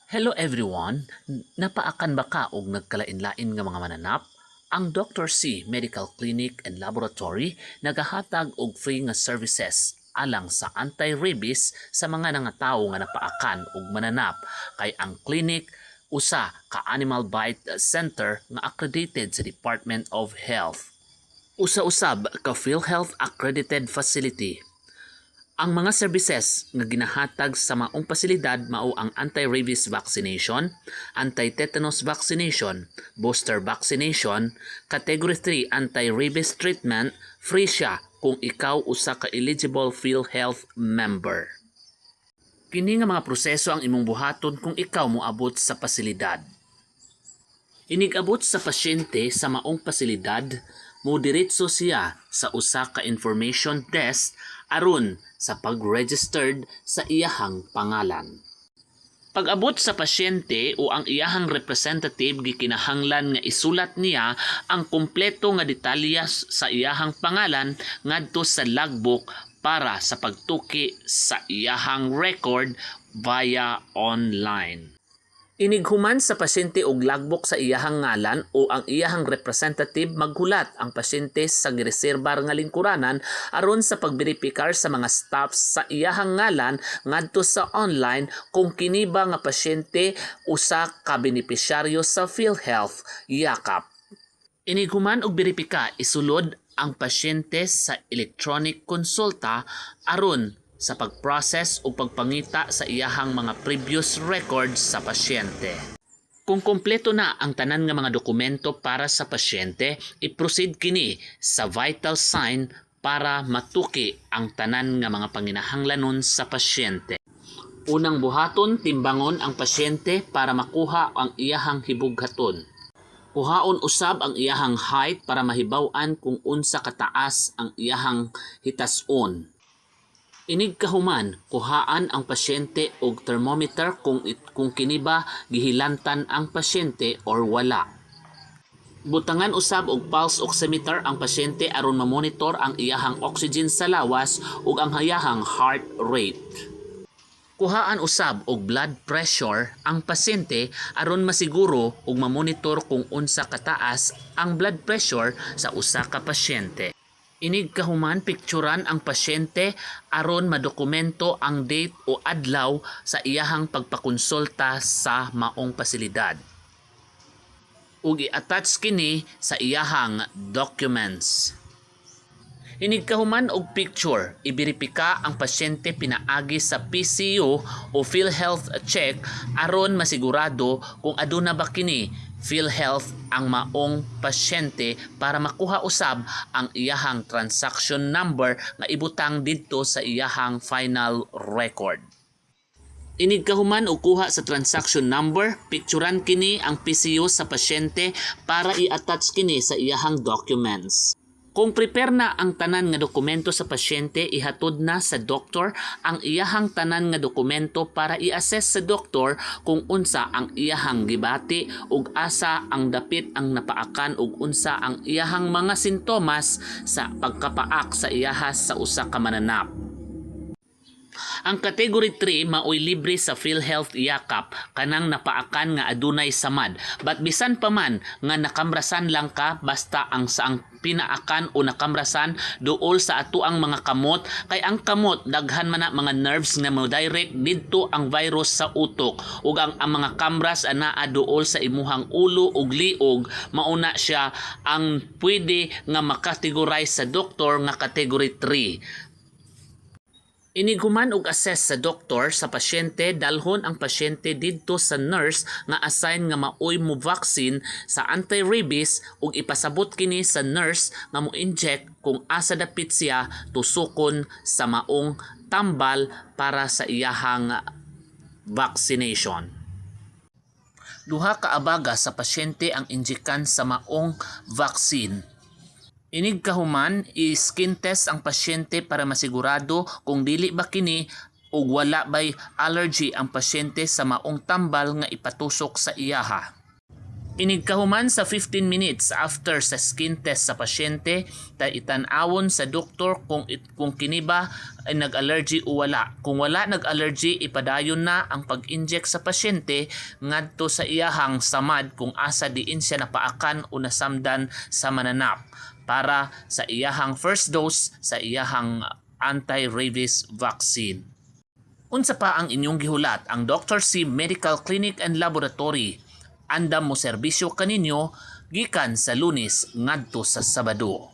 Hello everyone! Napaakan ba ka og nagkalain-lain nga mga mananap? Ang Dr. C Medical Clinic and Laboratory nagahatag og free nga services alang sa anti-rabies sa mga nangatawo nga napaakan og mananap kay ang clinic usa ka animal bite center nga accredited sa Department of Health. Usa-usab ka PhilHealth accredited facility. Ang mga services nga ginahatag sa maong pasilidad mao ang anti-rabies vaccination, anti-tetanus vaccination, booster vaccination, category 3 anti-rabies treatment, free siya kung ikaw usa ka eligible PhilHealth member. Kini nga mga proseso ang imong buhaton kung ikaw moabot sa pasilidad. Inigabot sa pasyente sa maong pasilidad, diretso siya sa usa ka information desk aron sa pag-registered sa iyahang pangalan. Pag-abot sa pasyente o ang iyahang representative gikinahanglan nga isulat niya ang kumpleto nga detalya sa iyahang pangalan ngadto sa logbook para sa pagtuki sa iyahang record via online. Inighuman sa pasyente og logbook sa iyahang ngalan o ang iyahang representative maghulat ang pasyente sa gireserbar nga lingkuranan aron sa pagberipikar sa mga staff sa iyahang ngalan ngadto sa online kung kini ba nga pasyente usa ka benepisyaryo sa PhilHealth yakap. Inighuman og beripika isulod ang pasyente sa electronic konsulta aron sa pag-process o pagpangita sa iyahang mga previous records sa pasyente. Kung kompleto na ang tanan nga mga dokumento para sa pasyente, i-proceed kini sa vital sign para matuki ang tanan nga mga panginahanglanon sa pasyente. Unang buhaton, timbangon ang pasyente para makuha ang iyahang hibughaton. Kuhaon usab ang iyahang height para mahibaw-an kung unsa kataas ang iyahang hitason. Inig kahuman, kuhaan ang pasyente og thermometer kung kini ba gihilantan ang pasyente or wala. Butangan usab og pulse oximeter ang pasyente aron ma-monitor ang iyahang oxygen sa lawas ug ang iyahang heart rate. Kuhaan usab og blood pressure ang pasyente aron masiguro ug ma-monitor kung unsa kataas ang blood pressure sa usa ka pasyente. Inig kahuman pikturan ang pasyente aron madokumento ang date o adlaw sa iyahang pagpakonsulta sa maong pasilidad. Ug i-attach kini sa iyahang documents. Inig kahuman og picture, ibiripika ang pasyente pinaagi sa PCU o PhilHealth check aron masigurado kung aduna ba kini PhilHealth ang maong pasyente para makuha usab ang iyahang transaction number nga ibutang didto sa iyahang final record. Inig kahuman og kuha sa transaction number, pikturan kini ang PCU sa pasyente para i-attach kini sa iyahang documents. Kung prepare na ang tanan nga dokumento sa pasyente, ihatod na sa doktor ang iyahang tanan nga dokumento para i-assess sa doktor kung unsa ang iyahang gibati ug asa ang dapit ang napaakan ug unsa ang iyahang mga sintomas sa pagkapaak sa iyahas sa usa ka mananap. Ang category 3 maoy libre sa PhilHealth yakap kanang napaakan nga adunay samad. But bisan pa man nga nakamrasan lang ka basta ang saang pinaakan o nakamrasan duol sa ato ang mga kamot kay ang kamot daghan man na mga nerves nga mo direct didto ang virus sa utok ug ang mga kamras anaa duol sa imuhang ulo ug liog mauna siya ang pwede nga makategorize sa doktor nga category 3. Iniguman og assess sa doktor sa pasyente dalhon ang pasyente didto sa nurse nga assign nga maoy mo vaccine sa anti-rabies ug ipasabot kini sa nurse nga mo inject kung asa dapit siya tusukon sa maong tambal para sa iyahang vaccination. Duha ka abaga sa pasyente ang injekan sa maong vaccine. Inig kahuman, i-skin test ang pasyente para masigurado kung dili ba kini ug wala bay allergy ang pasyente sa maong tambal nga ipatusok sa iyaha. Inigkahuman sa 15 minutes after sa skin test sa pasyente, ta itan-awon sa doktor kung kini ba ay nag-allergy o wala. Kung wala nag-allergy, ipadayon na ang pag-inject sa pasyente ngadto sa iyahang samad kung asa diin siya napaakan o nasamdan sa mananap para sa iyahang first dose sa iyahang anti-rabies vaccine. Unsa pa ang inyong gihulat, ang Dr. C Medical Clinic and Laboratory andam mo serbisyo kaninyo gikan sa Lunes ngadto sa Sabado.